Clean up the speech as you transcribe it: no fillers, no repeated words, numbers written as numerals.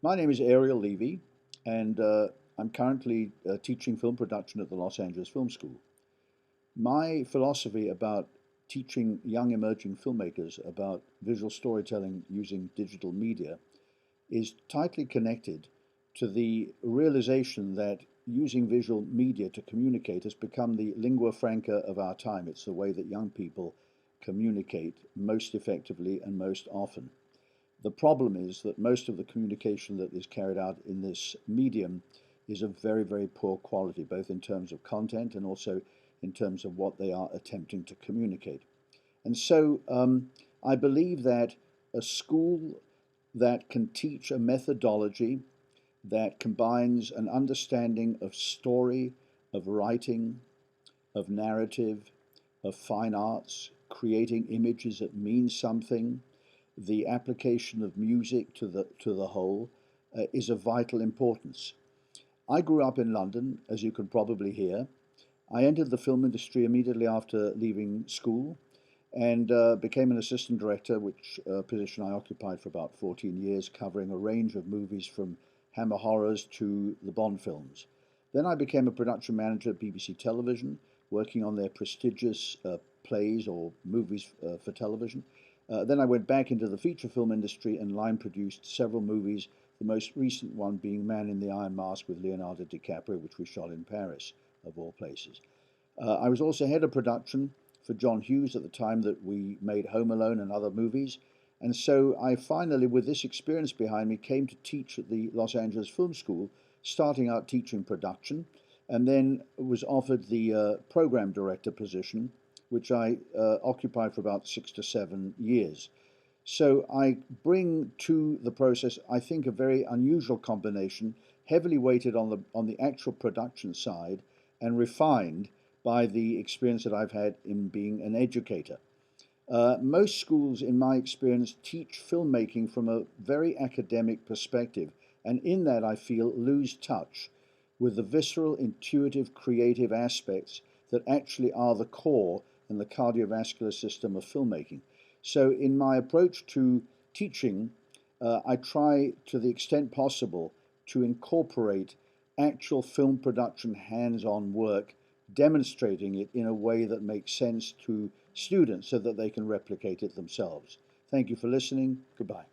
My name is Ariel Levy, and I'm currently teaching film production at the Los Angeles Film School. My philosophy about teaching young emerging filmmakers about visual storytelling using digital media is tightly connected to the realization that using visual media to communicate has become the lingua franca of our time. It's the way that young people communicate most effectively and most often. The problem is that most of the communication that is carried out in this medium is of very, very poor quality, both in terms of content and also in terms of what they are attempting to communicate. And so I believe that a school that can teach a methodology that combines an understanding of story, of writing, of narrative, of fine arts, creating images that mean something, the application of music to the whole is of vital importance. I grew up in London, as you can probably hear. I entered the film industry immediately after leaving school and became an assistant director, which position I occupied for about 14 years, covering a range of movies from Hammer horrors to the Bond films. Then I became a production manager at BBC Television, working on their prestigious plays or movies for television. Then I went back into the feature film industry and line produced several movies, the most recent one being Man in the Iron Mask with Leonardo DiCaprio, which we shot in Paris, of all places. I was also head of production for John Hughes at the time that we made Home Alone and other movies. And so I finally, with this experience behind me, came to teach at the Los Angeles Film School, starting out teaching production, and then was offered the program director position, which I occupied for about 6 to 7 years. So I bring to the process, I think, a very unusual combination, heavily weighted on the actual production side and refined by the experience that I've had in being an educator. Most schools, in my experience, teach filmmaking from a very academic perspective, and in that I feel lose touch with the visceral, intuitive, creative aspects that actually are the core and the cardiovascular system of filmmaking. So in my approach to teaching, I try to the extent possible to incorporate actual film production hands-on work, demonstrating it in a way that makes sense to students so that they can replicate it themselves. Thank you for listening. Goodbye.